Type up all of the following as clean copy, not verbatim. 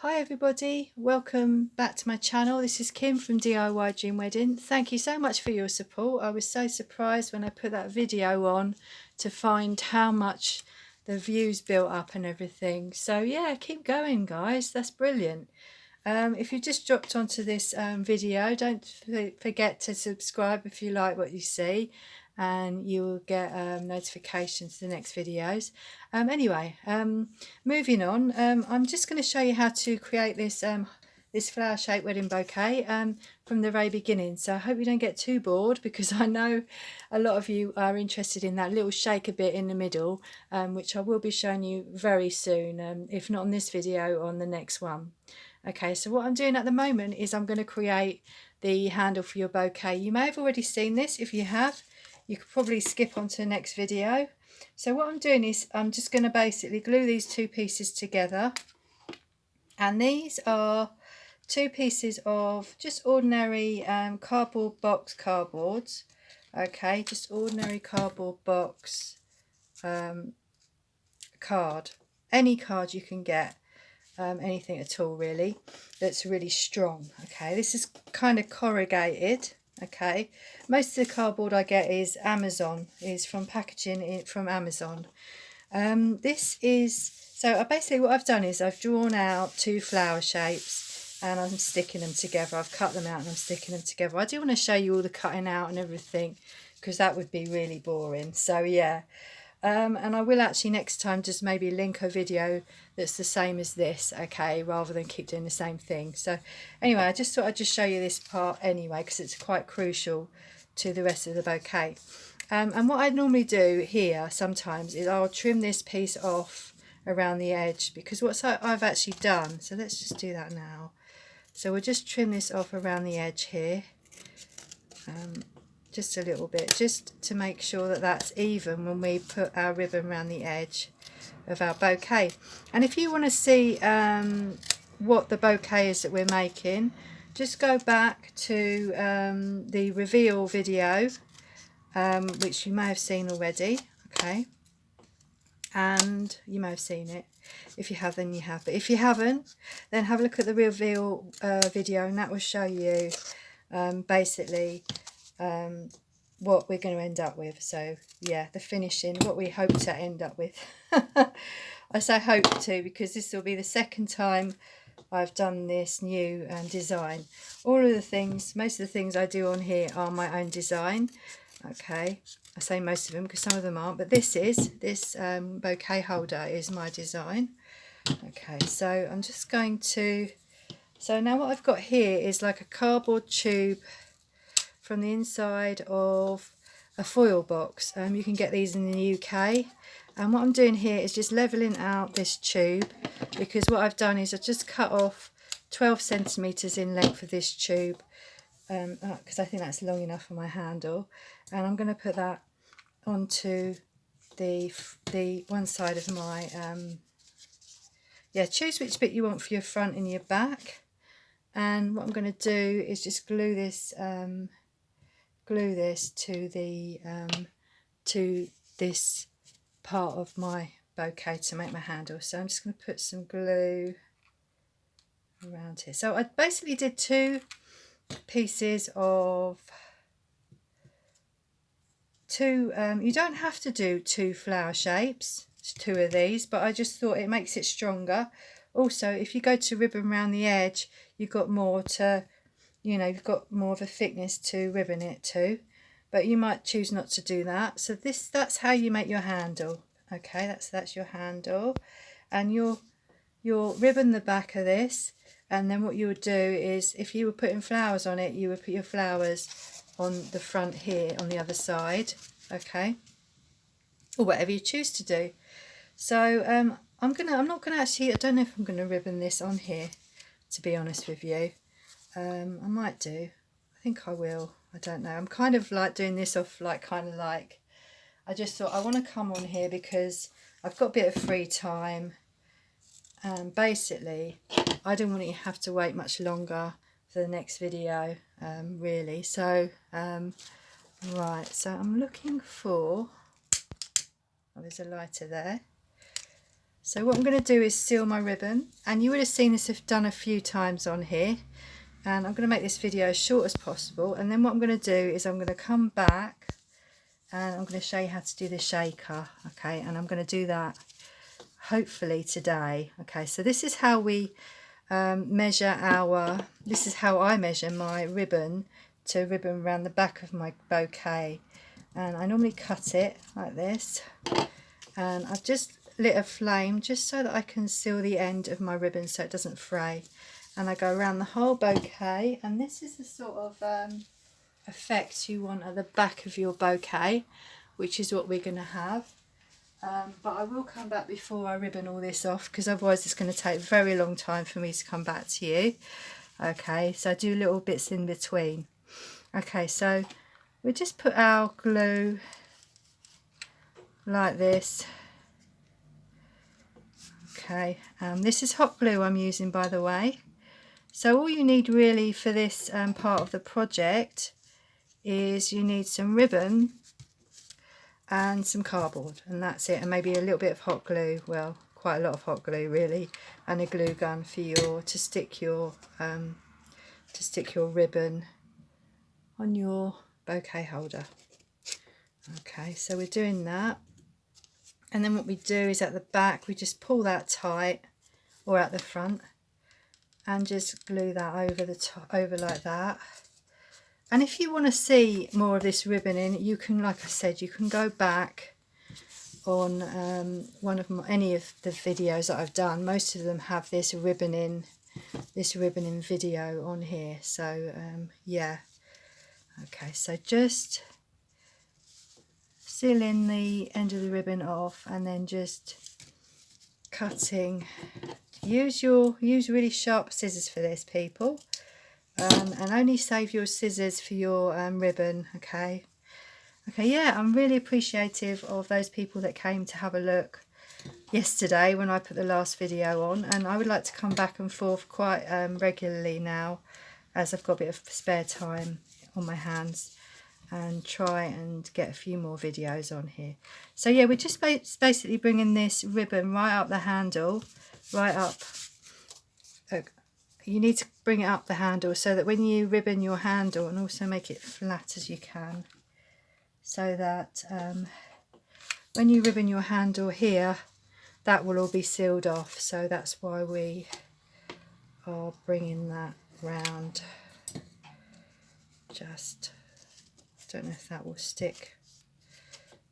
Hi everybody, welcome back to my channel. This is Kim from DIY Dream Wedding. Thank you so much for your support. I was so surprised when I put that video on to find how much the views built up and everything. So yeah, keep going guys, that's brilliant. If you just dropped onto this video, don't forget to subscribe if you like what you see, and you will get notifications to the next videos. Anyway, moving on, I'm just going to show you how to create this this flower shaped wedding bouquet from the very beginning. So I hope you don't get too bored, because I know a lot of you are interested in that little shaker bit in the middle, which I will be showing you very soon, if not on this video, on the next one. Okay, so what I'm doing at the moment is I'm going to create the handle for your bouquet. You may have already seen this. If you have, you could probably skip on to the next video. So what I'm doing is I'm just going to basically glue these two pieces together, and these are two pieces of just ordinary cardboard box cardboards. Okay, just ordinary cardboard box card, any card you can get. Anything at all really that's really strong. Okay, this is kind of corrugated. Okay, most of the cardboard I get is from packaging from Amazon. This is, so basically what I've done is I've drawn out two flower shapes and I'm sticking them together. I've cut them out and I'm sticking them together. I do want to show you all the cutting out and everything, because that would be really boring. So yeah, and I will actually next time just maybe link a video that's the same as this, okay, rather than keep doing the same thing. So anyway, I just thought I'd just show you this part anyway, because it's quite crucial to the rest of the bouquet. And what I normally do here sometimes is I'll trim this piece off around the edge, because what I've actually done, so let's just do that now. So we'll just trim this off around the edge here, just a little bit, just to make sure that that's even when we put our ribbon around the edge of our bouquet. And if you want to see what the bouquet is that we're making, just go back to the reveal video, which you may have seen already. Okay, and you may have seen it. If you have, then you have, but if you haven't, then have a look at the reveal video, and that will show you basically what we're going to end up with. So yeah, the finishing, what we hope to end up with. I say hope to, because this will be the second time I've done this new design. All of the things, most of the things I do on here are my own design. Okay, I say most of them because some of them aren't, but this bouquet holder is my design. Okay, so I'm just going to, so now what I've got here is like a cardboard tube from the inside of a foil box. You can get these in the UK, and what I'm doing here is just leveling out this tube, because what I've done is I've just cut off 12 centimeters in length of this tube, because I think that's long enough for my handle, and I'm going to put that onto the one side of my choose which bit you want for your front and your back. And what I'm going to do is just glue this to this part of my bouquet to make my handle. So I'm just going to put some glue around here. So I basically did two pieces of you don't have to do two flower shapes, two of these, but I just thought it makes it stronger. Also, if you go to ribbon around the edge, you've got more to, you've got more of a thickness to ribbon it to, but you might choose not to do that. So that's how you make your handle. Okay, that's your handle, and you'll ribbon the back of this, and then what you would do is, if you were putting flowers on it, you would put your flowers on the front here on the other side, okay, or whatever you choose to do. So I'm not gonna actually, I don't know if I'm gonna ribbon this on here, to be honest with you. I might do, I think I will, I don't know. I'm kind of like doing this off I just thought I want to come on here because I've got a bit of free time, and basically I don't want you to have to wait much longer for the next video, really. So right, so I'm looking for, oh, there's a lighter there. So what I'm going to do is seal my ribbon, and you would have seen this done a few times on here, and I'm going to make this video as short as possible. And then what I'm going to do is I'm going to come back and I'm going to show you how to do the shaker, okay, and I'm going to do that hopefully today. Okay, so this is how we this is how I measure my ribbon to ribbon around the back of my bouquet. And I normally cut it like this, and I've just lit a flame just so that I can seal the end of my ribbon so it doesn't fray. And I go around the whole bouquet, and this is the sort of effect you want at the back of your bouquet, which is what we're going to have. But I will come back before I ribbon all this off, because otherwise it's going to take a very long time for me to come back to you. Okay, so I do little bits in between. Okay, so we just put our glue like this. Okay, this is hot glue I'm using, by the way. So all you need really for this part of the project is you need some ribbon and some cardboard, and that's it, and maybe a little bit of hot glue, well, quite a lot of hot glue really, and a glue gun for to stick your ribbon on your bouquet holder. Okay, so we're doing that, and then what we do is at the back we just pull that tight, or at the front, and just glue that over the top, over like that. And if you want to see more of this ribboning, you can, like I said, you can go back on any of the videos that I've done. Most of them have this ribboning video on here. So yeah. Okay, so just sealing the end of the ribbon off, and then just cutting. Use really sharp scissors for this, people. And only save your scissors for your ribbon. Okay, yeah, I'm really appreciative of those people that came to have a look yesterday when I put the last video on, and I would like to come back and forth quite regularly now, as I've got a bit of spare time on my hands, and try and get a few more videos on here. So yeah, we're just basically bringing this ribbon right up the handle, right up. You need to bring it up the handle so that when you ribbon your handle, and also make it flat as you can, so that when you ribbon your handle here, that will all be sealed off. So that's why we are bringing that round. Just don't know if that will stick.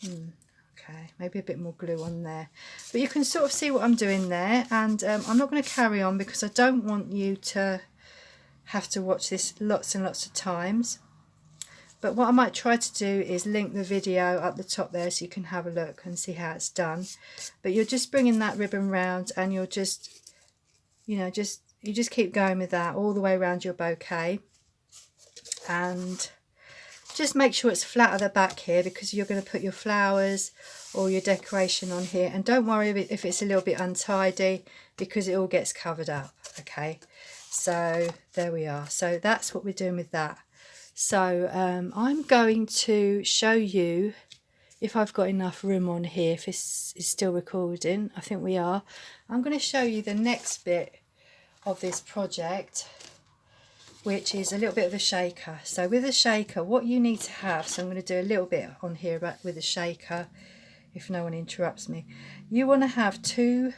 Okay, maybe a bit more glue on there, but you can sort of see what I'm doing there. And I'm not going to carry on because I don't want you to have to watch this lots and lots of times. But what I might try to do is link the video up the top there so you can have a look and see how it's done. But you're just bringing that ribbon round, and you're just, you just keep going with that all the way around your bouquet, and just make sure it's flat at the back here, because you're going to put your flowers or your decoration on here. And don't worry if it's a little bit untidy, because it all gets covered up. Okay, so there we are. So that's what we're doing with that. So I'm going to show you, if I've got enough room on here, if it's still recording. I think we are. I'm going to show you the next bit of this project, which is a little bit of a shaker. So with a shaker, what you need to have, so I'm going to do a little bit on here about with a shaker, if no one interrupts me. You want to have 2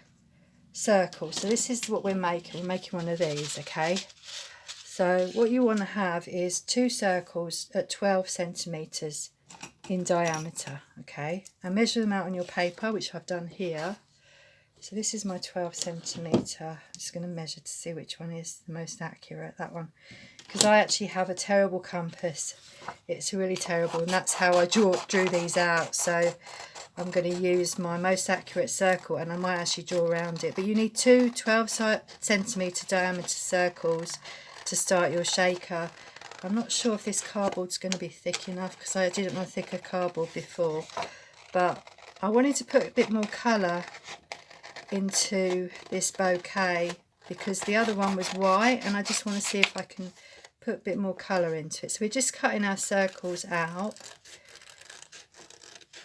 circles. So this is what we're making. We're making one of these, okay? So what you want to have is 2 circles at 12 centimetres in diameter, okay? And measure them out on your paper, which I've done here. So this is my 12 centimetre. I'm just going to measure to see which one is the most accurate, that one. Because I actually have a terrible compass. It's really terrible, and that's how I drew these out. So I'm going to use my most accurate circle, and I might actually draw around it. But you need 2 12 centimetre diameter circles to start your shaker. I'm not sure if this cardboard's going to be thick enough, because I didn't want thicker cardboard before. But I wanted to put a bit more colour into this bouquet, because the other one was white, and I just want to see if I can put a bit more colour into it. So we're just cutting our circles out.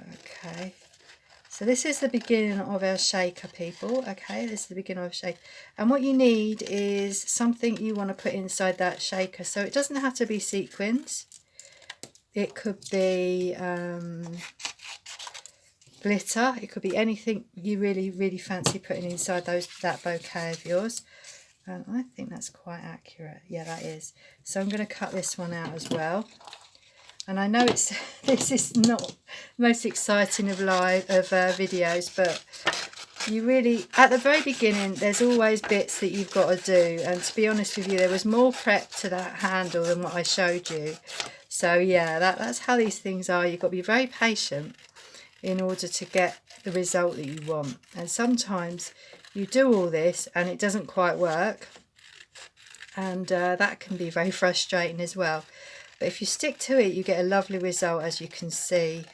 Okay, So this is the beginning of our shaker, people. Okay, this is the beginning of a shaker. And what you need is something you want to put inside that shaker. So it doesn't have to be sequins. It could be glitter. It could be anything you really, really fancy putting inside that bouquet of yours. And I think that's quite accurate. Yeah, that is. So I'm going to cut this one out as well. And I know this is not the most exciting of videos, but you really, at the very beginning, there's always bits that you've got to do. And to be honest with you, there was more prep to that handle than what I showed you. So yeah, that's how these things are. You've got to be very patient in order to get the result that you want. And sometimes you do all this and it doesn't quite work. And that can be very frustrating as well. But if you stick to it, you get a lovely result, as you can see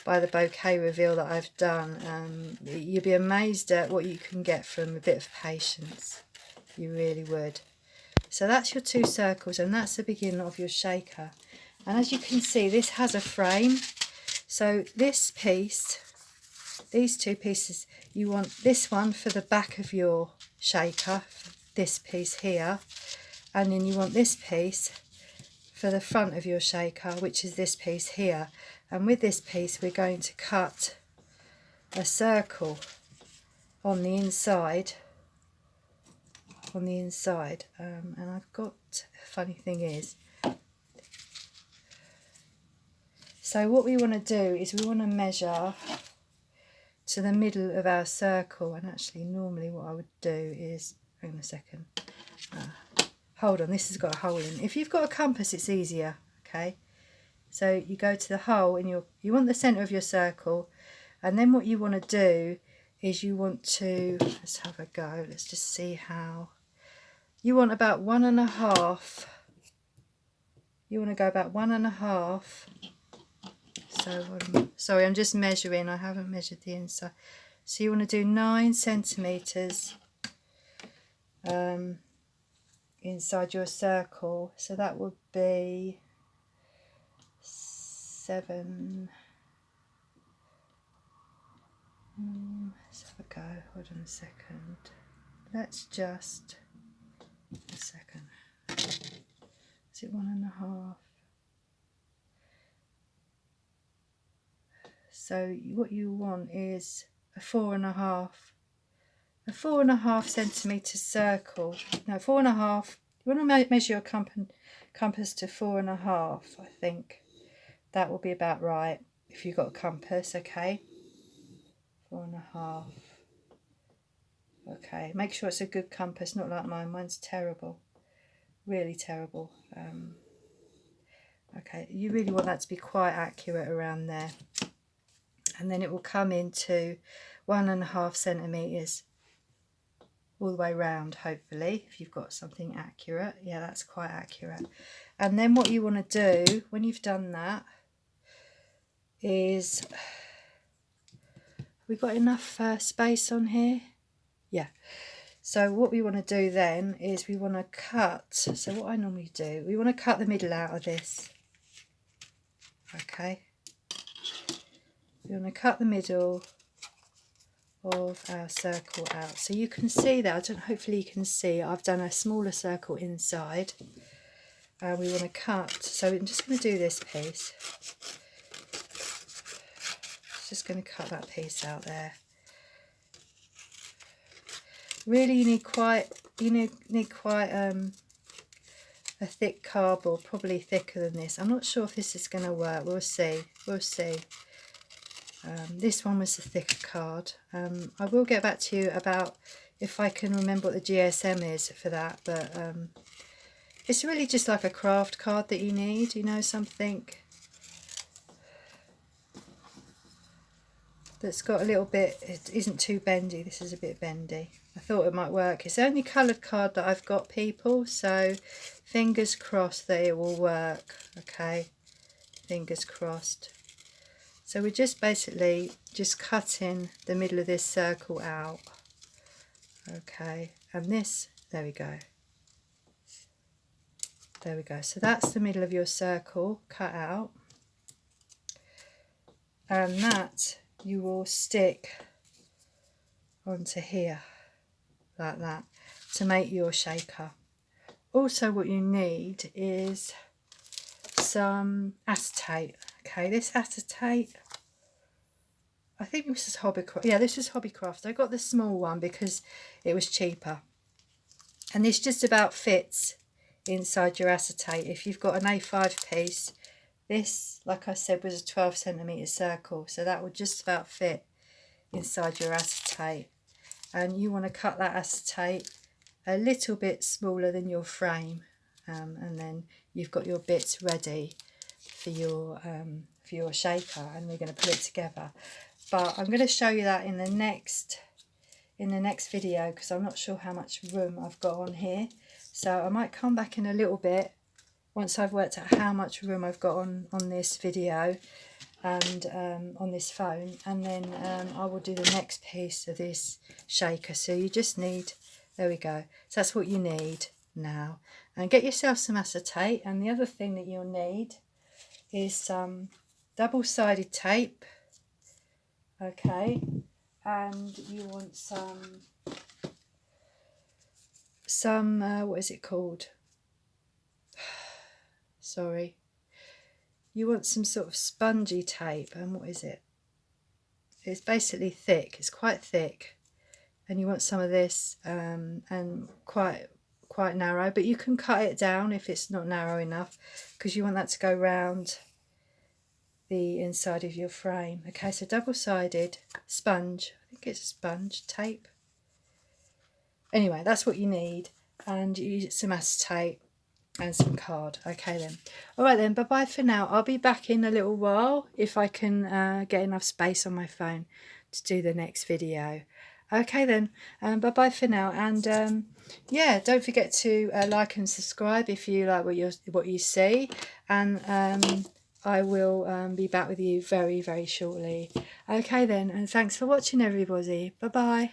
by the bouquet reveal that I've done. You'll be amazed at what you can get from a bit of patience. You really would. So that's your 2 circles, and that's the beginning of your shaker. And as you can see, this has a frame. So this piece, these 2 pieces, you want this one for the back of your shaker, this piece here. And then you want this piece for the front of your shaker, which is this piece here. And with this piece we're going to cut a circle on the inside, and I've got, funny thing is, so what we want to do is we want to measure to the middle of our circle. And actually normally what I would do is, hang on a second, hold on, this has got a hole in. If you've got a compass, it's easier, okay? So you go to the hole and you want the centre of your circle, and then what you want to do is you want to, let's have a go, let's just see how, you want about 1.5, you want to go about 1.5, so sorry, I'm just measuring, I haven't measured the inside. So you want to do 9 centimetres inside your circle, so that would be 7. Let's have a go, hold on a second, let's just, a second, is it 1.5? So what you want is a 4.5 centimetre circle. No, 4.5. You want to measure your compass to 4.5. I think that will be about right if you've got a compass. Okay, 4.5. Okay, make sure it's a good compass, not like mine. Mine's terrible, really terrible. Okay, you really want that to be quite accurate around there, and then it will come into 1.5 centimetres all the way round, hopefully, if you've got something accurate. Yeah, that's quite accurate. And then what you want to do when you've done that is, we've got enough space on here. Yeah, so what we want to do then is we want to cut, so what I normally do, we want to cut the middle out of this. Okay, we want to cut the middle of our circle out. So you can see that, hopefully you can see, I've done a smaller circle inside. We want to cut, so I'm just going to do this piece. Just going to cut that piece out there. Really, you need quite a thick cardboard, probably thicker than this. I'm not sure if this is going to work. We'll see. This one was the thicker card. I will get back to you about if I can remember what the GSM is for that, but it's really just like a craft card that you need, you know, something that's got a little bit, it isn't too bendy. This is a bit bendy. I thought it might work. It's the only coloured card that I've got, people, so fingers crossed that it will work. Okay, fingers crossed. So we're just basically just cutting the middle of this circle out. Okay, and this, there we go. There we go. So that's the middle of your circle cut out. And that you will stick onto here like that to make your shaker. Also what you need is some acetate. Okay, this acetate, I think this is Hobbycraft. Yeah, this is Hobbycraft. I got the small one because it was cheaper. And this just about fits inside your acetate. If you've got an A5 piece, this, like I said, was a 12cm circle. So that would just about fit inside your acetate. And you want to cut that acetate a little bit smaller than your frame. And then you've got your bits ready for your shaker, and we're going to put it together. But I'm going to show you that in the next video, because I'm not sure how much room I've got on here. So I might come back in a little bit once I've worked out how much room I've got on this video and on this phone, and then I will do the next piece of this shaker. So you just need, there we go, so that's what you need now. And get yourself some acetate, and the other thing that you'll need is some double-sided tape, okay, and you want some what is it called, sorry, you want some sort of spongy tape, and what is it, it's basically thick, it's quite thick, and you want some of this and quite narrow, but you can cut it down if it's not narrow enough, because you want that to go round the inside of your frame. Okay, so double-sided sponge, I think it's a sponge tape. Anyway, that's what you need, and you use some acetate and some card. Okay then. All right then, bye-bye for now. I'll be back in a little while if I can get enough space on my phone to do the next video. Okay then, bye-bye for now, and yeah, don't forget to like and subscribe if you like what you see, and I will be back with you very, very shortly. Okay then, and thanks for watching everybody. Bye-bye.